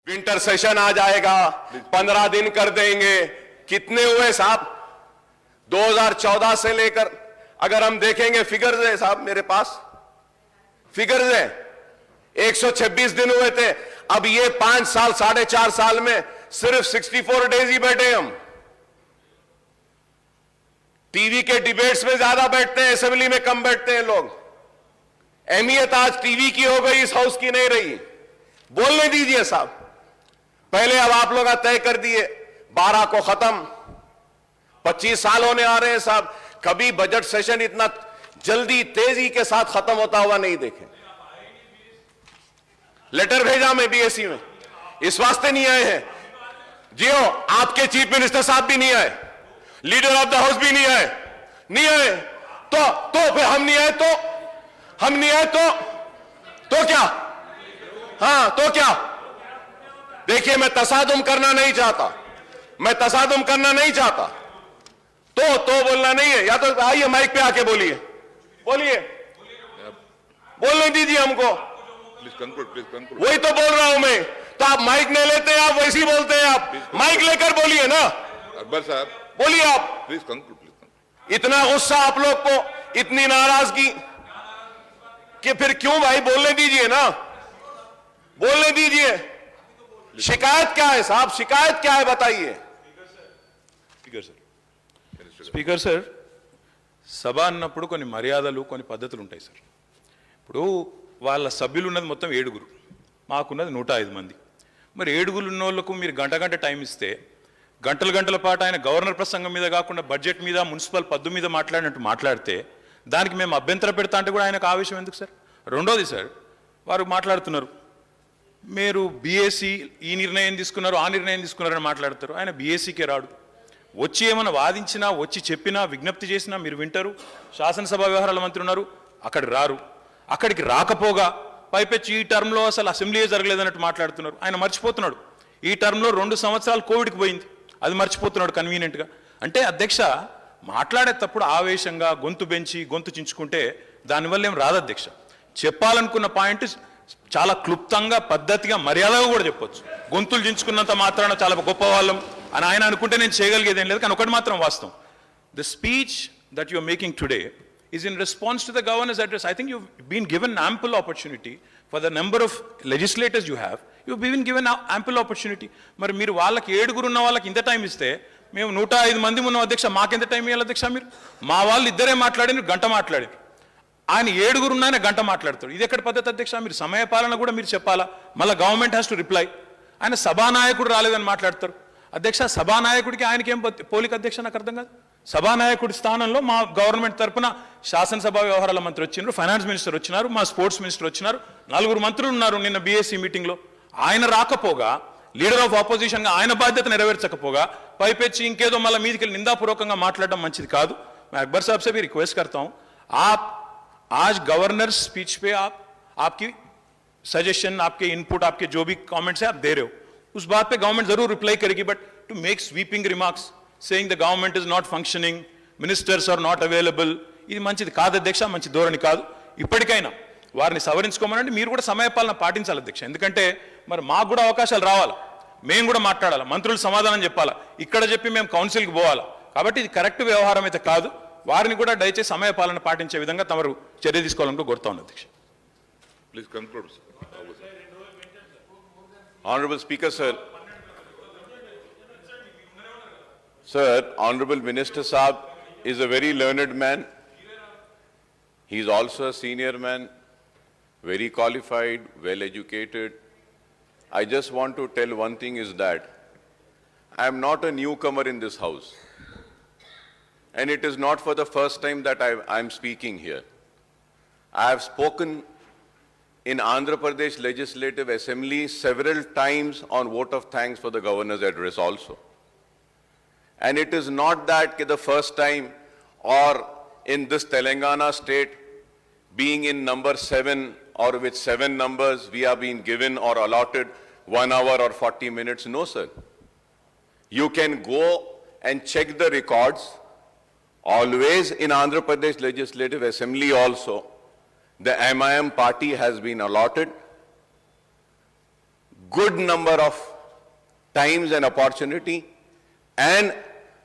Winter session आ जाएगा, 15 दिन कर देंगे। कितने हुए साहब? 2014 से लेकर अगर हम देखेंगे, फिगर्स है साहब, मेरे पास फिगर्स है, 126 दिन हुए थे। अब ये 5 साल 4.5 साल में सिर्फ 64 डेज ही बैठे हम। टीवी के डिबेट्स में ज्यादा बैठते हैं, असेंबली में कम बैठते हैं लोग। अहमियत आज टीवी की हो गई, इस हाउस की नहीं रही। बोलने दीजिए साहब। पहले अब आप लोग तय कर दिए 12 को खत्म, 25 साल होने आ रहे हैं साहब। कभी बजट सेशन इतना जल्दी तेजी के साथ खत्म होता हुआ नहीं देखे। लेटर भेजा मैं बीएससी में, इस वास्ते नहीं आए हैं जियो। आपके चीफ मिनिस्टर साहब भी नहीं आए, लीडर ऑफ द हाउस भी नहीं आए, तो फिर हम नहीं आए तो क्या? हाँ तो क्या? देखिए, मैं तसादुम करना नहीं चाहता, तो बोलना नहीं है। या तो आइए माइक पे आके बोलिए, बोलने दीजिए हमको। प्लीज वही तो बोल रहा हूं मैं। तो आप माइक नहीं लेते, आप वैसे ही बोलते हैं। आप माइक लेकर बोलिए ना। अकबर साहब बोलिए आप। Please conclude. इतना गुस्सा आप लोग को, इतनी नाराजगी कि फिर क्यों भाई? बोलने दीजिए ना, बोलने दीजिए। शिकायत क्या है साहब? शिकायत क्या है बताइए। స్పీకర్ సార్, సభ అన్నప్పుడు కొన్ని మర్యాదలు, కొన్ని పద్ధతులు ఉంటాయి సార్. ఇప్పుడు వాళ్ళ సభ్యులు ఉన్నది మొత్తం 7, మాకున్నది 105 మంది. మరి 7 ఉన్న వాళ్ళకు మీరు గంట టైం ఇస్తే, గంటల పాటు ఆయన గవర్నర్ ప్రసంగం మీద కాకుండా బడ్జెట్ మీద, మున్సిపల్ పద్దు మీద మాట్లాడినట్టు మాట్లాడితే దానికి మేము అభ్యంతరం పెడతా అంటే కూడా ఆయనకు ఆవేశం ఎందుకు సార్? రెండోది సార్, వారు మాట్లాడుతున్నారు మీరు బీఏసీ ఈ నిర్ణయం తీసుకున్నారు, ఆ నిర్ణయం తీసుకున్నారని మాట్లాడతారు. ఆయన బీఏసీకే రాడు. వచ్చి ఏమైనా వాదించినా, వచ్చి చెప్పినా, విజ్ఞప్తి చేసినా మీరు వింటారు. శాసనసభ వ్యవహారాల మంత్రి ఉన్నారు, అక్కడికి రారు. అక్కడికి రాకపోగా పైపెచ్చి ఈ టర్మ్లో అసలు అసెంబ్లీయే జరగలేదన్నట్టు మాట్లాడుతున్నారు. ఆయన మర్చిపోతున్నాడు ఈ టర్మ్లో 2 సంవత్సరాలు కోవిడ్కి పోయింది, అది మర్చిపోతున్నాడు కన్వీనియంట్గా. అంటే అధ్యక్ష, మాట్లాడేటప్పుడు ఆవేశంగా గొంతు బెంచి గొంతు చించుకుంటే దానివల్ల ఏం రాదు అధ్యక్ష. చెప్పాలనుకున్న పాయింట్ చాలా క్లుప్తంగా, పద్ధతిగా, మర్యాదగా కూడా చెప్పొచ్చు. గొంతులు చించుకున్నంత మాత్రాన చాలా గొప్ప వాళ్ళం అని ఆయన అనుకుంటే నేను చేయగలిగేది ఏం లేదు. కానీ ఒకటి మాత్రం వాస్తవం, the speech that you are making today is in response to the governor's address. I think you've been given ample opportunity for the number of legislators you have. You've been given ample opportunity. మరి మీరు వాళ్ళకి 7 ఉన్న వాళ్ళకి ఇంత time ఇస్తే, మేము 105 మంది ఉన్నాం అధ్యక్ష, మాకెంత టైం ఇవ్వాలి అధ్యక్ష? మీరు మా వాళ్ళు ఇద్దరే మాట్లాడిన గంట మాట్లాడారు, ఆయన 7 ఉన్నాయని గంట మాట్లాడతాడు. ఇది ఎక్కడ పద్ధతి అధ్యక్ష? మీరు సమయపాలన కూడా మీరు చెప్పాలా. మళ్ళీ గవర్నమెంట్ హ్యాస్ టు రిప్లై. ఆయన సభానాయకుడు రాలేదని మాట్లాడతారు అధ్యక్ష. సభానాయకుడికి ఆయనకేం పోలిక అధ్యక్ష? నాకు అర్థం కాదు. సభానాయకుడి స్థానంలో మా గవర్నమెంట్ తరఫున శాసనసభ వ్యవహారాల మంత్రి వచ్చినారు, ఫైనాన్స్ మినిస్టర్ వచ్చినారు, మా స్పోర్ట్స్ మినిస్టర్ వచ్చినారు, 4 మంత్రులు ఉన్నారు నిన్న బీఎస్సీ మీటింగ్లో. ఆయన రాకపోగా, లీడర్ ఆఫ్ ఆపోజిషన్గా ఆయన బాధ్యత నెరవేర్చకపోగా పైపెచ్చి ఇంకేదో మళ్ళీ మీదికి వెళ్ళి నిందాపూర్వకంగా మాట్లాడడం మంచిది కాదు. मैं अकबर साहब से भी रिक्वेस्ट करता हूं, आप आज गवर्नर स्पीच पे आपकी सजेशन, आपके इनपुट, आपके जो भी कमेंट्स है आप दे रहे हो, उस बात पे गवर्नमेंट जरूर रिप्लाई करेगी. But to make sweeping remarks saying the government is not functioning, ministers are not available, ఇది మంచిది కాదు అధ్యక్ష, మంచి ధోరణి కాదు. ఇప్పటికైనా వారిని సవరించుకోమనండి. మీరు కూడా సమయపాలన పాటించాలి అధ్యక్ష. ఎందుకంటే మరి మాకు కూడా అవకాశాలు రావాలి, మేము కూడా మాట్లాడాలి, మంత్రులు సమాధానం చెప్పాలా, ఇక్కడ చెప్పి మేము కౌన్సిల్కి పోవాలా. కాబట్టి ఇది కరెక్ట్ వ్యవహారం అయితే కాదు. వారిని కూడా దయచేసి సమయపాలన పాటించే విధంగా తమరు చర్య తీసుకోవాలని కోరుతా ఉన్నాను అధ్యక్ష. Please conclude. Honorable Speaker, sir. Sir, Honorable Minister Saab is a very learned man. He is also a senior man, very qualified, well educated. I just want to tell one thing is that I am not a newcomer in this house. And it is not for the first time that I am speaking here. I have spoken in Andhra Pradesh Legislative Assembly several times on vote of thanks for the governor's address also. And it is not that the first time or in this Telangana state being in number 7 or with 7 numbers we are being given or allotted 1 hour or 40 minutes. No, sir. You can go and check the records. Always in Andhra Pradesh Legislative Assembly also, the MIM party has been allotted. good number of times and opportunity and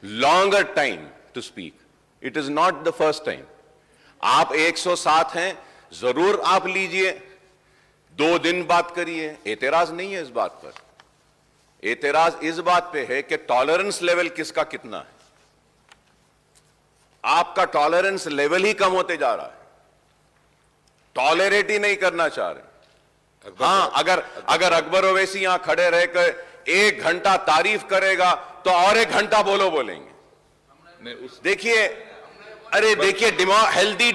longer time to speak. It is not the first time. आप 107 हैं, जरूर आप लीजिए, 2 दिन बात करिए, एतराज नहीं है इस बात पर। एतराज इस बात पे है कि टॉलरेंस लेवल किसका कितना है। आपका टॉलरेंस लेवल ही कम होते जा रहा है, टॉलरेट ही नहीं करना चाह रहे। हां, अगर अकबर ओवैसी यहां खड़े रहकर 1 घंटा तारीफ करेगा तो और 1 घंटा बोलेंगे। देखिए, अरे देखिए, हेल्दी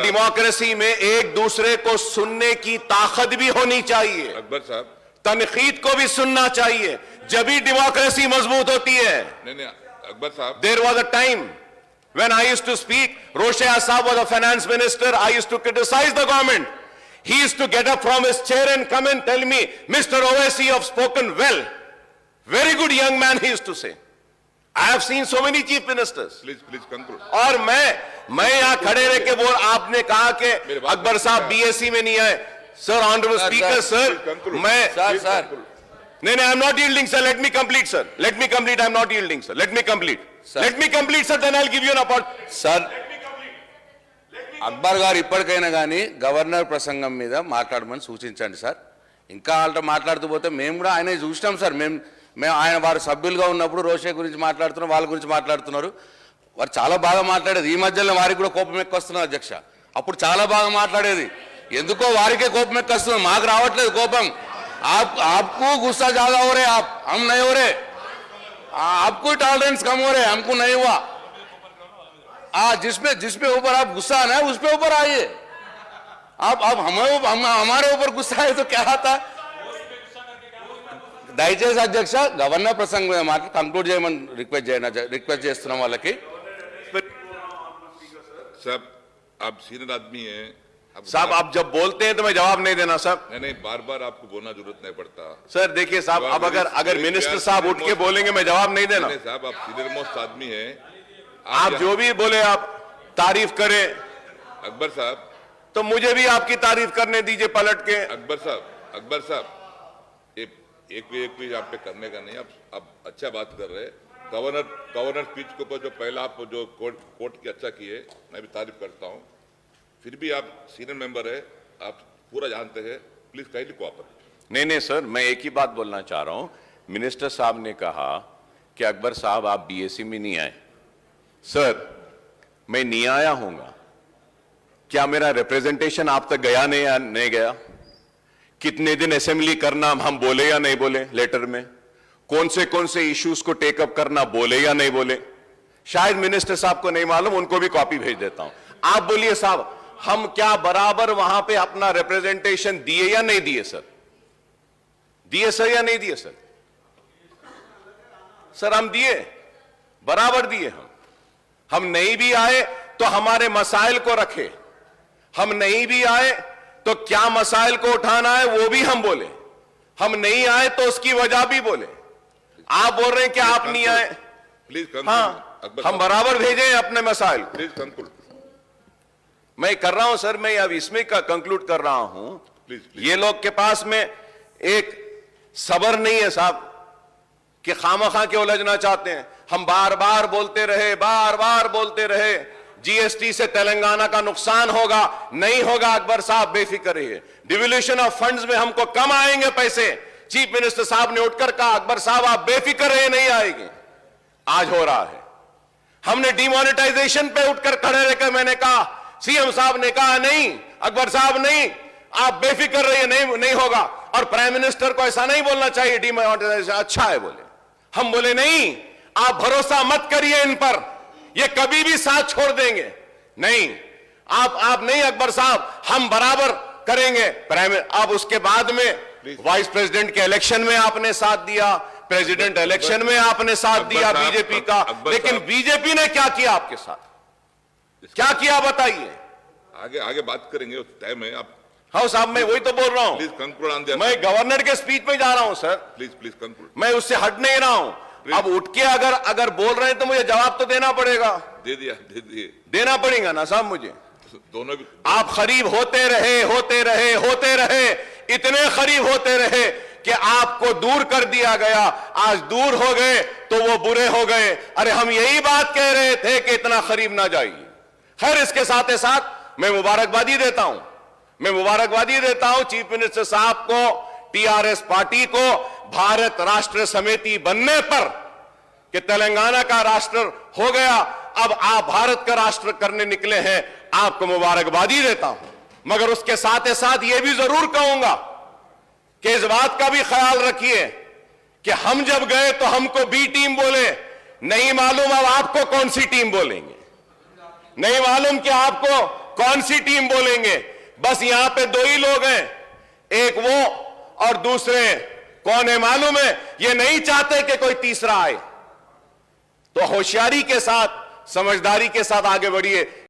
डेमोक्रेसी में एक दूसरे को सुनने की ताकत भी होनी चाहिए। अकबर साहब, तनकीद को भी सुनना चाहिए, जब भी डेमोक्रेसी मजबूत होती है। नहीं, अकबर साहब, There was a time when I used to speak. Roshaya Saab was a finance minister. I used to criticize the government. He used to get up from his chair and come and tell me, Mr. Owaisi, you have spoken well. Very good young man, he used to say. I have seen so many chief ministers. Please conclude. और मैं यहां खड़े रह के बोल, आपने कहा कि अकबर साहब बीएससी में नहीं आए। सर, ऑनरेबल स्पीकर सर, मैं सर नहीं, I am not yielding sir, let me complete sir, let me complete, I am not yielding sir, let me complete, let me complete sir, then I will give you an opportunity sir Akbar గారు ఇప్పటికైనా కానీ governor ప్రసంగం మీద మాట్లాడమని సూచించండి sir. ఇంకా వాళ్ళతో మాట్లాడుతూ పోతే మేము కూడా ఆయన చూసినాం సార్. మేము ఆయన వారు సభ్యులుగా ఉన్నప్పుడు రోషే గురించి మాట్లాడుతున్నాం, వాళ్ళ గురించి మాట్లాడుతున్నారు. వారు చాలా బాగా మాట్లాడేది. ఈ మధ్యలో వారికి కూడా కోపం ఎక్కువ వస్తున్నారు అధ్యక్ష. అప్పుడు చాలా బాగా మాట్లాడేది, ఎందుకో వారికే కోపం ఎక్కువ వస్తుంది, మాకు రావట్లేదు కోపం. आपको गुस्सा ज्यादा हो रहे, आप हम नहीं हो रहे, आपको टॉलरेंस कम हो रहे, हमको नहीं हुआ। जिसपे ऊपर आप गुस्सा आना है उस पे ऊपर आइए। आप हमारे ऊपर गुस्सा है तो क्या आता। దయచేసి అధ్యక్ష గవర్నర్ ప్రసంగం మీద మాట కంక్లూడ్ చేయమని రిక్వెస్ట్ చేస్తున్నాం వాళ్ళకి। साहब, आप सीनियर आदमी हैं साहब, आप जब बोलते हैं तो मैं जवाब नहीं देना साहब। नहीं, बार आप बोलना जरूरत नहीं पड़ता सर। देखिए साहब, अब अगर मिनिस्टर साहब उठ के बोलेंगे मैं जवाब नहीं देना। नहीं साहब, आप सीनियर मोस्ट आदमी हैं, आप जो भी बोले आप तारीफ करें। अकबर साहब, तो मुझे भी आपकी तारीफ करने दीजिए पलट के। अकबर साहब, एक भी आप पे करने का नहीं। आप अच्छा बात कर रहे हैं। गवर्नर स्पीच के ऊपर जो पहला आप जो कोर्ट की अच्छा किए, मैं भी तारीफ करता हूँ। फिर भी आप सीनियर मेंबर है, आप पूरा जानते हैं, प्लीज काइंडली कोऑपरेट। नहीं सर, मैं एक ही बात बोलना चाह रहा हूं। मिनिस्टर साहब ने कहा कि अकबर साहब आप बीएससी में नहीं आए। सर, मैं नहीं आया हूंगा, क्या मेरा रिप्रेजेंटेशन आप तक गया नहीं गया? कितने दिन असेंबली करना हम बोले या नहीं बोले लेटर में? कौन से इश्यूज को टेकअप करना बोले या नहीं बोले? शायद मिनिस्टर साहब को नहीं मालूम, उनको भी कॉपी भेज देता हूं। आप बोलिए साहब, हम क्या बराबर वहां पे अपना रिप्रेजेंटेशन दिए या नहीं दिए सर? दिए सर या नहीं दिए सर? सर हम दिए, बराबर दिए। हम नहीं भी आए तो हमारे मसाइल को रखे, हम नहीं भी आए तो क्या मसाइल को उठाना है वो भी हम बोले, हम नहीं आए तो उसकी वजह भी बोले। आप बोल रहे हैं कि आप नहीं आए। प्लीज, हाँ, हम बराबर भेजे अपने मसाइल। Please conclude. मैं कर रहा हूं सर, मैं अब इसमें का कंक्लूड कर रहा हूं। प्लीज। ये लोग के पास में एक सबर नहीं है साहब कि खामखा के उलझना चाहते हैं। हम बार बार बोलते रहे जीएसटी से तेलंगाना का नुकसान होगा, नहीं होगा। अकबर साहब बेफिक्र रहिए, डिवोल्यूशन ऑफ फंड्स में हमको कम आएंगे पैसे। चीफ मिनिस्टर साहब ने उठकर कहा अकबर साहब आप बेफिक्र रहिए, नहीं आएंगे। आज हो रहा है। हमने डिमोनेटाइजेशन पे उठकर खड़े रहकर मैंने कहा, सीएम साहब ने कहा नहीं अकबर साहब नहीं, आप बेफिक्र रहिए, नहीं होगा। और प्राइम मिनिस्टर को ऐसा नहीं बोलना चाहिए डिमोनेटाइजेशन अच्छा है बोले। हम बोले नहीं, आप भरोसा मत करिए इन पर, ये कभी भी साथ छोड़ देंगे। नहीं, आप नहीं अकबर साहब, हम बराबर करेंगे। अब उसके बाद में वाइस प्रेसिडेंट के इलेक्शन में आपने साथ दिया, प्रेसिडेंट इलेक्शन में आपने साथ दिया बीजेपी का, लेकिन बीजेपी ने क्या किया आपके साथ? क्या किया बताइए। आगे बात करेंगे, टाइम है। आप हाँ साहब, मैं वही तो बोल रहा हूं। Please conclude on this. मैं गवर्नर के स्पीच में जा रहा हूं सर। Please conclude. मैं उससे हट नहीं रहा हूं। अब उठ के अगर बोल रहे हैं तो मुझे जवाब तो देना पड़ेगा। दे दिए। देना पड़ेगा ना साहब मुझे। दोनों भी आप करीब होते रहे, इतने करीब होते रहे कि आपको दूर कर दिया गया। आज दूर हो गए तो वो बुरे हो गए। अरे हम यही बात कह रहे थे कि इतना करीब ना जाइए। खैर, इसके साथ साथ मैं मुबारकबादी देता हूं चीफ मिनिस्टर साहब को, टीआरएस पार्टी को भारत राष्ट्र समिति बनने पर कि तेलंगाना का राष्ट्र हो गया, अब आप भारत का राष्ट्र करने निकले हैं, आपको मुबारकबादी देता हूं। मगर उसके साथ यह भी जरूर कहूंगा कि इस बात का भी ख्याल रखिए कि हम जब गए तो हमको बी टीम बोले, नहीं मालूम अब आपको कौन सी टीम बोलेंगे, नहीं मालूम कि आपको कौन सी टीम बोलेंगे। बस यहां पे दो ही लोग हैं, एक वो और दूसरे कौन है मालूम है। ये नहीं चाहते कि कोई तीसरा आए। तो होशियारी के साथ, समझदारी के साथ आगे बढ़िए।